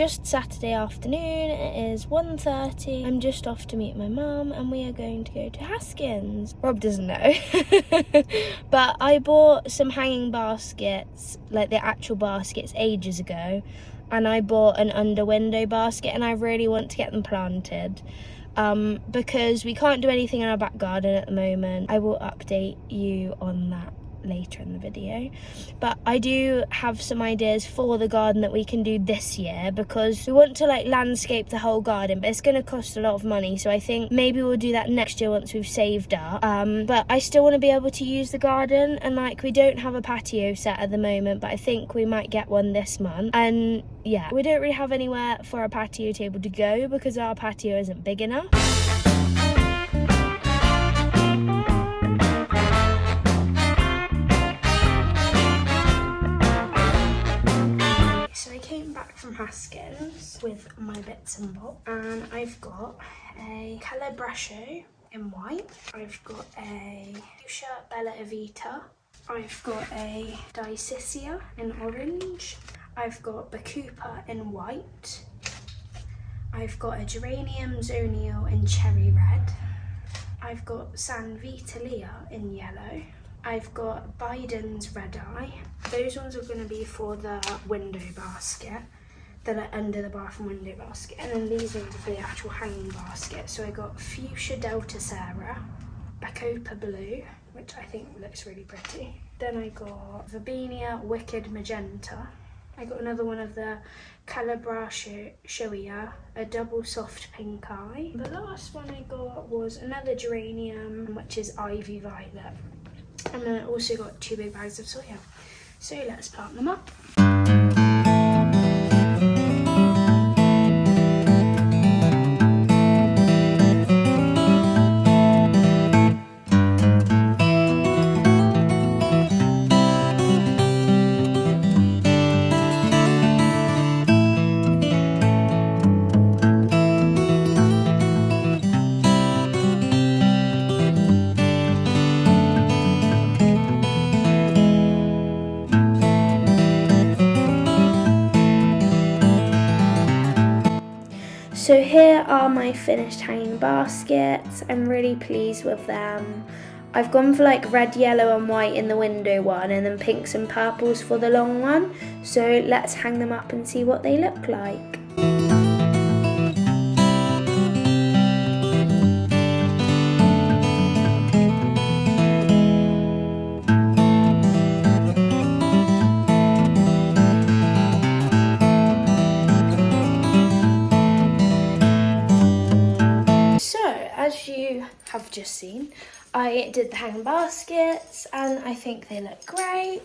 just Saturday afternoon. It is 1:30. I'm just off to meet my mum and we are going to go to Haskins. Rob doesn't know. But I bought some hanging baskets, like the actual baskets, ages ago. And I bought an under window basket and I really want to get them planted. Because we can't do anything in our back garden at the moment. I will update you on that later in the video, but I do have some ideas for the garden that we can do this year, because we want to like landscape the whole garden, but it's going to cost a lot of money, so I think maybe we'll do that next year once we've saved up. But I still want to be able to use the garden, and like we don't have a patio set at the moment, but I think we might get one this month. And yeah, we don't really have anywhere for a patio table to go because our patio isn't big enough. From Haskins with my bits and bobs, and I've got a Calabrascio in white, I've got a Fuchsia Bella Evita, I've got a Dicycia in orange, I've got Bacopa in white, I've got a Geranium Zonio in cherry red, I've got San Vitalia in yellow, I've got Biden's Red Eye. Those ones are going to be for the window basket, that are under the bathroom window basket, and then these ones are for the actual hanging basket. So I got Fuchsia Delta Sarah, Bacopa Blue, which I think looks really pretty. Then I got Verbinia Wicked Magenta. I got another one of the Calabrascio, a double soft pink eye. The last one I got was another geranium, which is Ivy Violet. And then I also got 2 big bags of soya. So let's plant them up. So here are my finished hanging baskets. I'm really pleased with them. I've gone for like red, yellow and white in the window one, and then pinks and purples for the long one. So let's hang them up and see what they look like. As you have just seen, I did the hanging baskets and I think they look great.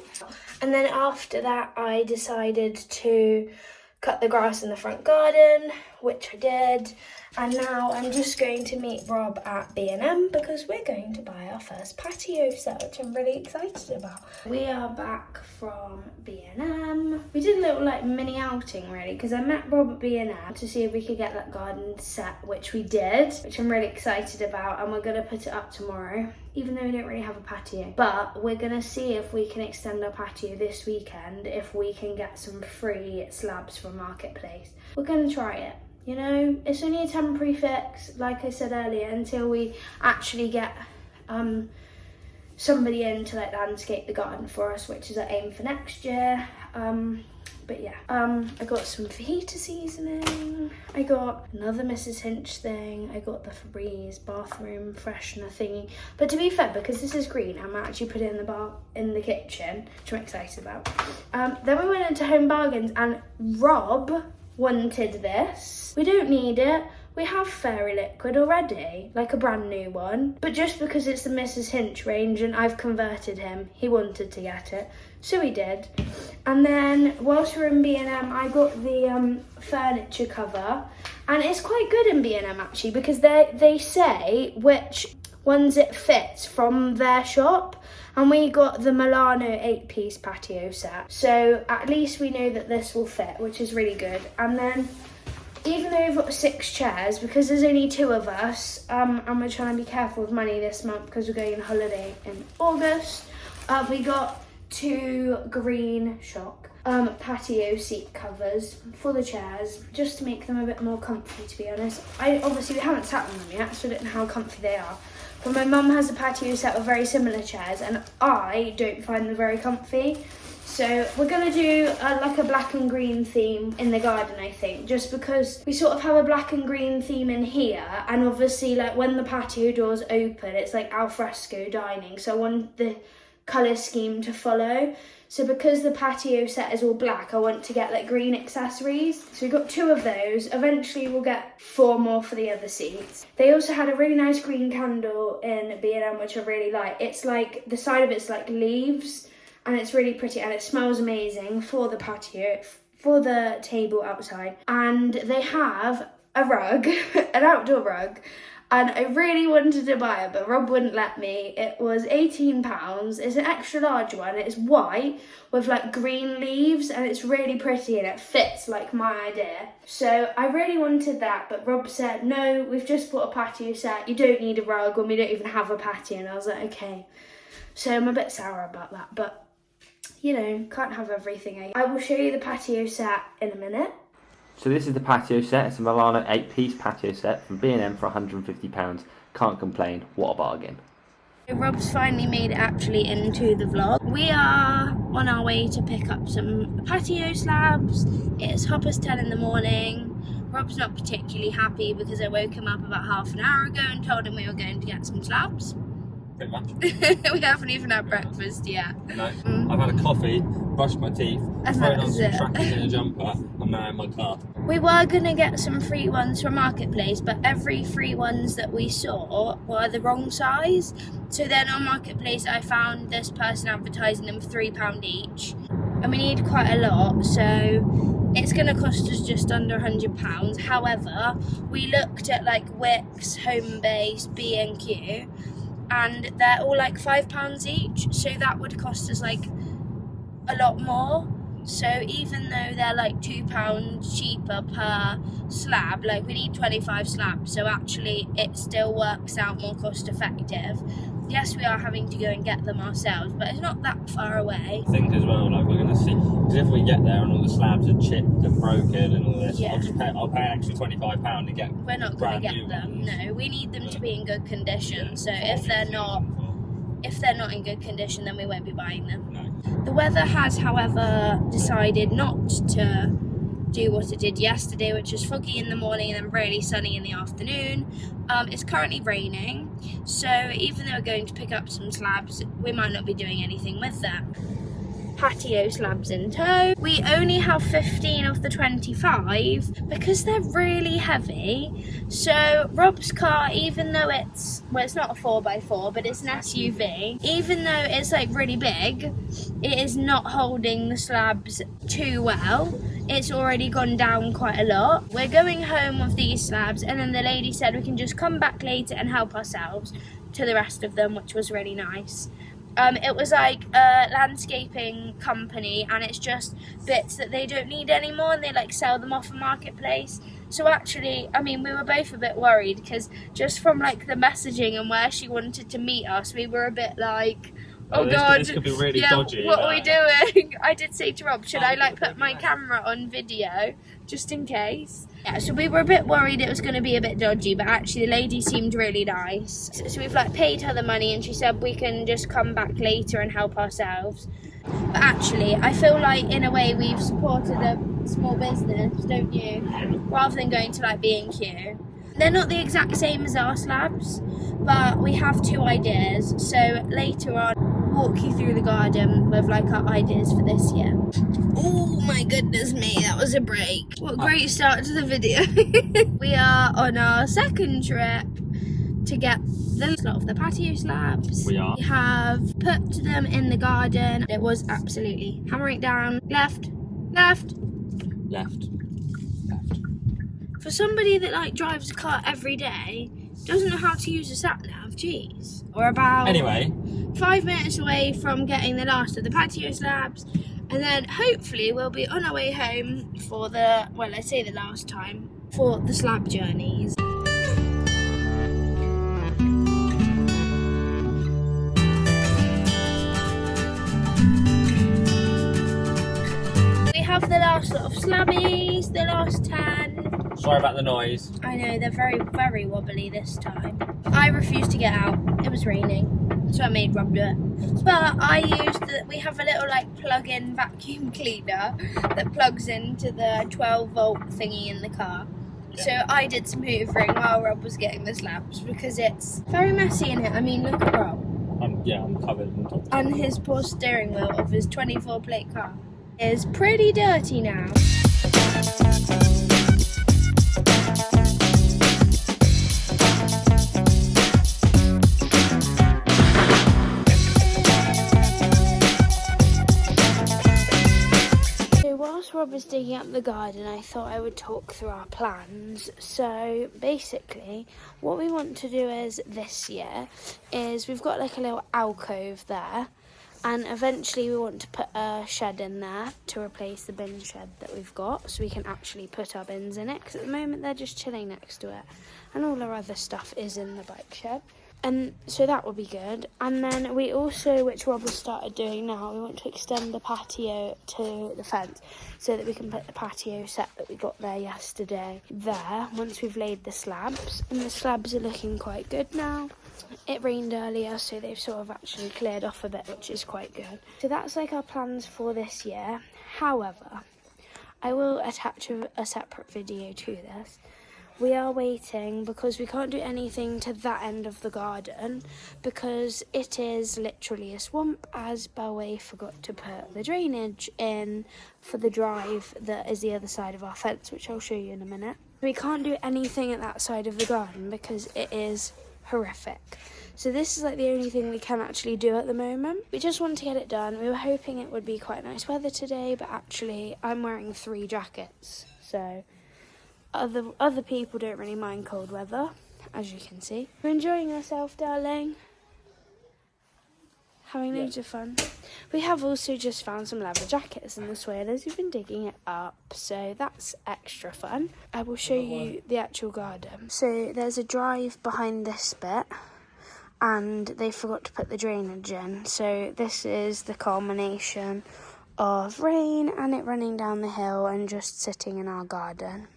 And then after that I decided to cut the grass in the front garden, which I did. And now I'm just going to meet Rob at B&M because we're going to buy our first patio set, which I'm really excited about. We are back from B&M. We did a little like mini outing really, because I met Rob at B&M to see if we could get that garden set, which we did, which I'm really excited about, and we're going to put it up tomorrow, even though we don't really have a patio. But we're going to see if we can extend our patio this weekend, if we can get some free slabs from Marketplace. We're going to try it. You know, it's only a temporary fix, like I said earlier, until we actually get somebody in to like landscape the garden for us, which is our aim for next year. But yeah, I got some fajita seasoning. I got another Mrs. Hinch thing. I got the Febreze bathroom freshener thingy. But to be fair, because this is green, I might actually put it in the kitchen, which I'm excited about. Then we went into Home Bargains and Rob wanted this. We don't need it. We have Fairy Liquid already, like a brand new one. But just because it's the Mrs. Hinch range and I've converted him, he wanted to get it. So he did. And then whilst we were in B&M, I got the furniture cover. And it's quite good in B&M actually, because they say which ones it fits from their shop. And we got the Milano 8-piece patio set. So at least we know that this will fit, which is really good. And then even though we've got 6 chairs, because there's only 2 of us, and we're trying to be careful with money this month because we're going on holiday in August, we got 2 green patio seat covers for the chairs, just to make them a bit more comfy, to be honest. We haven't sat on them yet, so I don't know how comfy they are. But my mum has a patio set of very similar chairs, and I don't find them very comfy. So we're going to do like a black and green theme in the garden, I think, just because we sort of have a black and green theme in here, and obviously like when the patio doors open, it's like al fresco dining, so I want the colour scheme to follow. So because the patio set is all black, I want to get like green accessories. So we've got 2 of those. Eventually we'll get 4 more for the other seats. They also had a really nice green candle in B&M, which I really like. It's like, the side of it's like leaves, and it's really pretty, and it smells amazing for the patio, for the table outside. And they have a rug, an outdoor rug, and I really wanted to buy it, but Rob wouldn't let me. It was £18. It's an extra large one. It's white with like green leaves, and it's really pretty, and it fits like my idea. So I really wanted that, but Rob said, no, we've just bought a patio set. You don't need a rug when we don't even have a patio. And I was like, okay. So I'm a bit sour about that, but you know, can't have everything. I will show you the patio set in a minute. So this is the patio set. It's a Milano 8-piece patio set from B&M for £150. Can't complain. What a bargain. Rob's finally made it actually into the vlog. We are on our way to pick up some patio slabs. It's 10:30 in the morning. Rob's not particularly happy because I woke him up about half an hour ago and told him we were going to get some slabs. Pretty much. We haven't even had breakfast yet. No. I've had a coffee, brushed my teeth, thrown on some trackers in a jumper, and now in my car. We were going to get some free ones from Marketplace, but every free ones that we saw were the wrong size. So then on Marketplace I found this person advertising them for £3 each. And we need quite a lot, so it's going to cost us just under £100. However, we looked at like Wix, Homebase, B&Q, and they're all like £5 each, so that would cost us like a lot more. So even though they're like £2 cheaper per slab, like we need 25 slabs, so actually it still works out more cost effective. Yes, we are having to go and get them ourselves, but it's not that far away. I think as well, like we're going to see, because if we get there and all the slabs are chipped and broken and all this, Yeah. I'll pay an extra £25 to get. We're not going to get them. No, we need them to be in good condition. So if they're not in good condition, then we won't be buying them. No. The weather has, however, decided not to do what it did yesterday, which was foggy in the morning and then really sunny in the afternoon. It's currently raining, so even though we're going to pick up some slabs, we might not be doing anything with them. Patio slabs in tow. We only have 15 of the 25 because they're really heavy. So Rob's car, even though it's not a 4x4, but it's an SUV, even though it's like really big, it is not holding the slabs too well. It's already gone down quite a lot. We're going home with these slabs, and then the lady said we can just come back later and help ourselves to the rest of them, which was really nice. It was like a landscaping company, and it's just bits that they don't need anymore, and they like sell them off a Marketplace. So actually, I mean, we were both a bit worried because just from like the messaging and where she wanted to meet us, we were a bit like, oh god, this could be really dodgy. What are we doing? I did say to Rob, should I like put my camera on video just in case? Yeah, so we were a bit worried it was going to be a bit dodgy, but actually the lady seemed really nice. So we've like paid her the money, and she said we can just come back later and help ourselves. But actually, I feel like in a way we've supported a small business, don't you? Rather than going to like B&Q. They're not the exact same as our slabs, but we have 2 ideas. So later on, walk you through the garden with like our ideas for this year. Oh my goodness me, that was a break. What a great start to the video. We are on our second trip to get the lot of the patio slabs. We are. We have put them in the garden. It was absolutely hammering down. Left, left, Left. For somebody that like drives a car every day, doesn't know how to use a sat nav, jeez. We're about Anyway, 5 minutes away from getting the last of the patio slabs, and then hopefully we'll be on our way home for the, well, I say the last time, for the slab journeys. have the last lot of slabbies, the last 10. Sorry about the noise. I know, they're very, very wobbly this time. I refused to get out. It was raining, so I made Rob do it. But I used we have a little like plug-in vacuum cleaner that plugs into the 12-volt thingy in the car. Yeah. So I did some hoovering while Rob was getting the slabs because it's very messy in it. I mean, look at Rob. I'm covered in top. And his poor steering wheel of his 24-plate car is pretty dirty now. Rob was digging up the garden, I thought I would talk through our plans. So basically what we want to do is this year is we've got like a little alcove there, and eventually we want to put a shed in there to replace the bin shed that we've got, so we can actually put our bins in it, because at the moment they're just chilling next to it and all our other stuff is in the bike shed. And so that will be good. And then we also, which Rob has started doing now, we want to extend the patio to the fence so that we can put the patio set that we got there yesterday there once we've laid the slabs. And the slabs are looking quite good now. It rained earlier, so they've sort of actually cleared off a bit, which is quite good. So that's like our plans for this year. However, I will attach a separate video to this. We are waiting because we can't do anything to that end of the garden because it is literally a swamp, as Bellway forgot to put the drainage in for the drive that is the other side of our fence, which I'll show you in a minute. We can't do anything at that side of the garden because it is horrific. So this is like the only thing we can actually do at the moment. We just want to get it done. We were hoping it would be quite nice weather today, but actually I'm wearing 3 jackets, so other people don't really mind cold weather, as you can see. We're enjoying ourselves, darling. Having loads of fun. We have also just found some leather jackets in the swallows. We've been digging it up, so that's extra fun. I will show you the actual garden. So there's a drive behind this bit, and they forgot to put the drainage in. So this is the culmination of rain and it running down the hill and just sitting in our garden.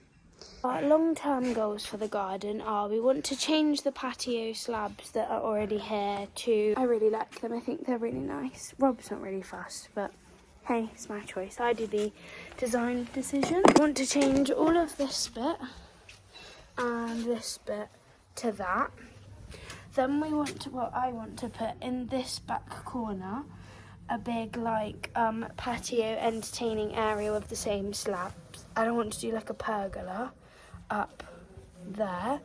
Our long-term goals for the garden are we want to change the patio slabs that are already here to... I really like them, I think they're really nice. Rob's not really fussed, but hey, it's my choice. I do the design decision. We want to change all of this bit and this bit to that. Then we want to, I want to put in this back corner a big like patio entertaining area with the same slabs. I don't want to do like a pergola up there,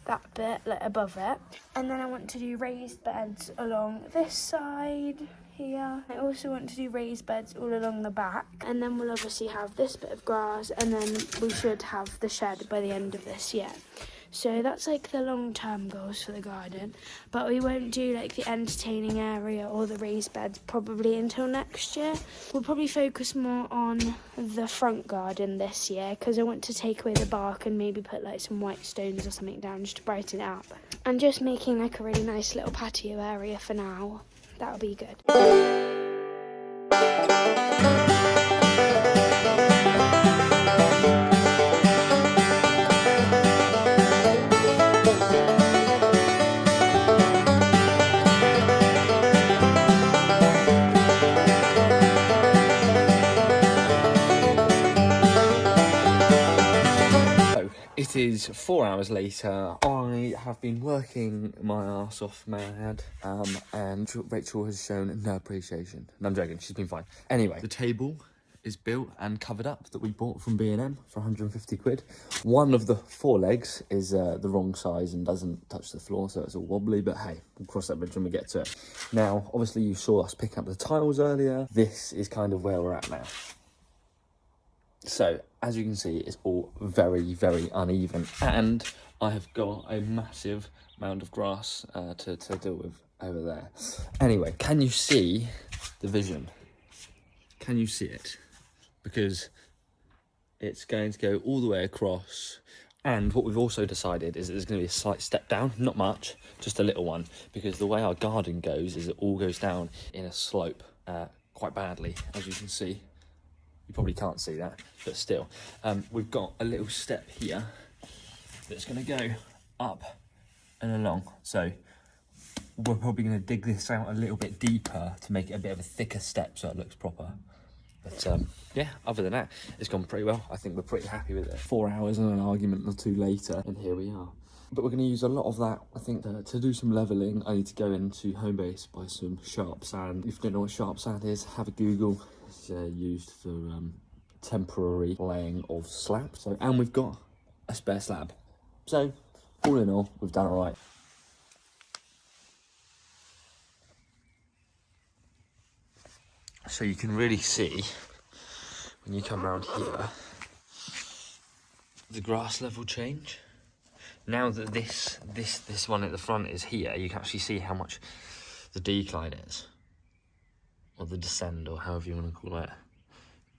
that bit like above it, and then I want to do raised beds along this side here. I also want to do raised beds all along the back, and then we'll obviously have this bit of grass, and then we should have the shed by the end of this year. So that's like the long-term goals for the garden, but we won't do like the entertaining area or the raised beds probably until next year. We'll probably focus more on the front garden this year because I want to take away the bark and maybe put like some white stones or something down just to brighten it up. And just making like a really nice little patio area for now. That'll be good. It is 4 hours later. I have been working my arse off mad, and Rachel has shown no appreciation. No, I'm joking, she's been fine. Anyway, the table is built and covered up that we bought from B&M for 150 quid. One of the 4 legs is the wrong size and doesn't touch the floor, so it's all wobbly, but hey, we'll cross that bridge when we get to it. Now, obviously you saw us picking up the tiles earlier. This is kind of where we're at now. So, as you can see, it's all very, very uneven. And I have got a massive mound of grass to deal with over there. Anyway, can you see the vision? Can you see it? Because it's going to go all the way across. And what we've also decided is that there's going to be a slight step down. Not much, just a little one. Because the way our garden goes is it all goes down in a slope quite badly, as you can see. You probably can't see that, but still. We've got a little step here that's going to go up and along. So we're probably going to dig this out a little bit deeper to make it a bit of a thicker step so it looks proper. But yeah, other than that, it's gone pretty well. I think we're pretty happy with it. 4 hours and an argument or two later, and here we are. But we're going to use a lot of that, I think, to do some levelling. I need to go into Homebase, buy some sharp sand. If you don't know what sharp sand is, have a Google. It's used for temporary laying of slabs. So, and we've got a spare slab. So, all in all, we've done all right. So you can really see, when you come around here, the grass level change. Now that this one at the front is here, you can actually see how much the decline is, or the descent, or however you want to call it,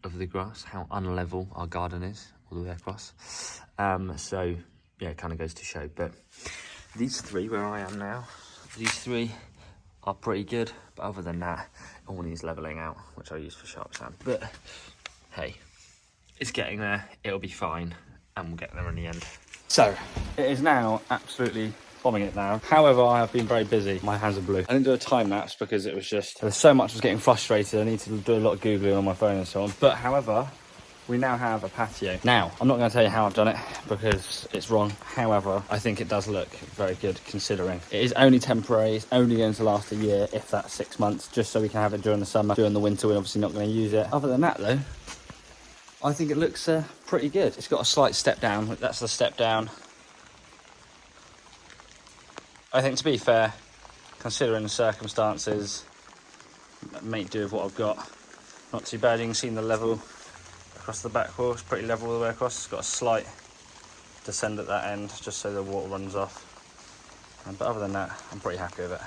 of the grass, how unlevel our garden is all the way across. So yeah, it kind of goes to show. But these three, where I am now, these three are pretty good, but other than that, it all needs levelling out, which I use for sharp sand. But hey, it's getting there, it'll be fine, and we'll get there in the end. So, it is now absolutely bombing it down. However, I have been very busy. My hands are blue. I didn't do a time lapse because it was just, there's so much I was getting frustrated. I need to do a lot of Googling on my phone and so on. But however, we now have a patio. Now, I'm not going to tell you how I've done it because it's wrong. However, I think it does look very good considering. It is only temporary. It's only going to last a year, if that's 6 months, just so we can have it during the summer. During the winter, we're obviously not going to use it. Other than that though, I think it looks pretty good. It's got a slight step down. That's the step down. I think, to be fair, considering the circumstances, make do with what I've got. Not too bad. You can see the level across the back wall. It's pretty level all the way across. It's got a slight descend at that end, just so the water runs off. But other than that, I'm pretty happy with it.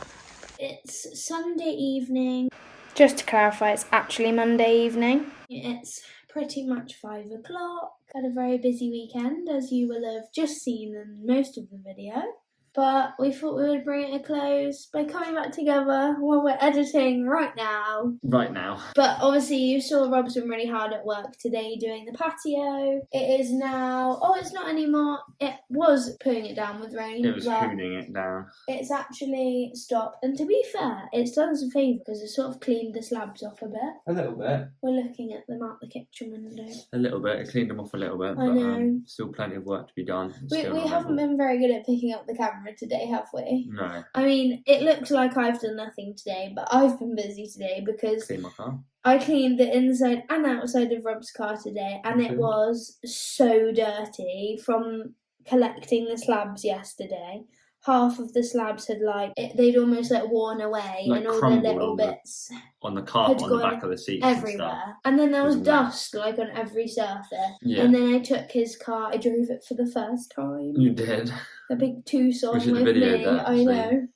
It's Sunday evening. Just to clarify, it's actually Monday evening. It's pretty much 5 o'clock. Had a very busy weekend, as you will have just seen in most of the video. But we thought we would bring it to a close by coming back together while we're editing right now. Right now. But obviously you saw Rob's been really hard at work today doing the patio. It is now, oh, it's not anymore. It was putting it down with rain. It was pooning it down. It's actually stopped. And to be fair, it's done us a favour because it sort of cleaned the slabs off a bit. A little bit. We're looking at them out the kitchen window. A little bit. It cleaned them off a little bit. I know. Still plenty of work to be done. We haven't been very good at picking up the camera today, have we? No. I mean, it looks like I've done nothing today, but I've been busy today because Clean my car. I cleaned the inside and outside of Rob's car today, and it was so dirty from collecting the slabs yesterday. Half of the slabs had they'd almost worn away, and all the little bits on the carpet, on the back of the seats everywhere. And then there was dust on every surface. Yeah. And then I took his car. I drove it for the first time. You did. A big two-song with me. I know.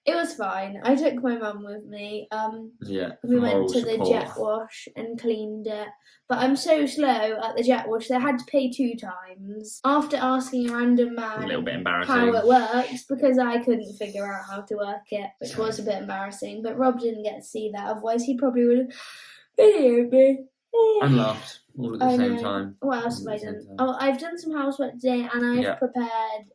It was fine. I took my mum with me. We went to the jet wash and cleaned it. But I'm so slow at the jet wash, they had to pay 2 times. After asking a random man a little bit embarrassing how it works, because I couldn't figure out how to work it, which was a bit embarrassing. But Rob didn't get to see that, otherwise he probably would have videoed me. And laughed all at the same time. What else have I done? Oh, I've done some housework today, and I've prepared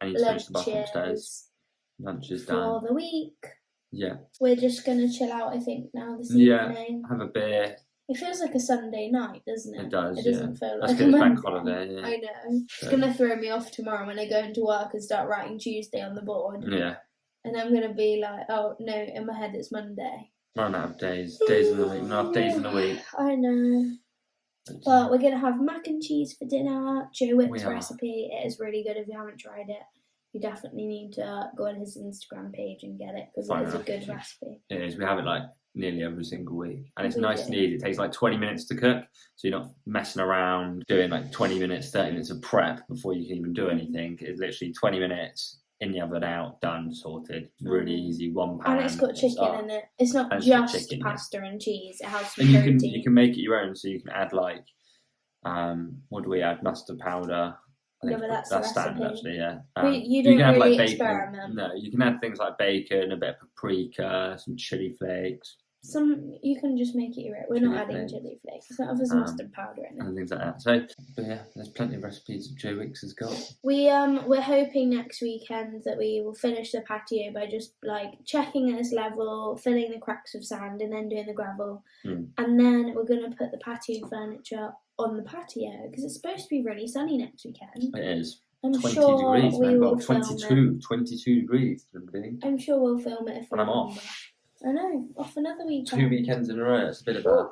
lunches for the week. Yeah. We're just going to chill out, I think, now this evening. Have a beer. It feels like a Sunday night, doesn't it? It does, It doesn't feel like a bank holiday, yeah. I know. It's going to throw me off tomorrow when I go into work and start writing Tuesday on the board. Yeah. And I'm going to be like, oh, no, in my head it's Monday. Run out of days. Days in the week. Not enough days in the week. I know. But we're going to have mac and cheese for dinner. Joe Whip's recipe. It is really good if you haven't tried it. You definitely need to go on his Instagram page and get it because it is a good recipe. It is. We have it nearly every single week. And it's nice and easy. It takes 20 minutes to cook. So you're not messing around doing 20 minutes, 30 minutes of prep before you can even do anything. It's literally 20 minutes in the oven, out, done, sorted. Really easy, 1 pan. And it's got chicken in it. It's not just pasta and cheese. It has some protein. You can make it your own. So you can add what do we add? Mustard powder. No, but that's standard, actually, yeah. You don't can really add, bacon. Experiment. No, you can add things like bacon, a bit of paprika, some chili flakes, You can just make it your own. We're Chili not adding flakes. chili flakes. It's not of us mustard powder in it. And things like that. So, but yeah, there's plenty of recipes that Joe Wicks has got. We're hoping next weekend that we will finish the patio by just like checking its level, filling the cracks with sand, and then doing the gravel. And then we're gonna put the patio furniture on the patio because it's supposed to be really sunny next weekend. It is. I'm 20 sure degrees, we man. will Well, film 22 degrees. I'm sure we'll film it if And I'm we off. I know, off another weekend. 2 weekends in a row. It's a bit of a...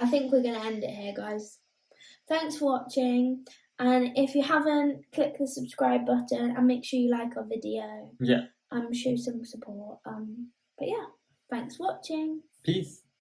I think we're going to end it here, guys. Thanks for watching. And if you haven't, click the subscribe button and make sure you like our video. Yeah. Show some support. But yeah, thanks for watching. Peace.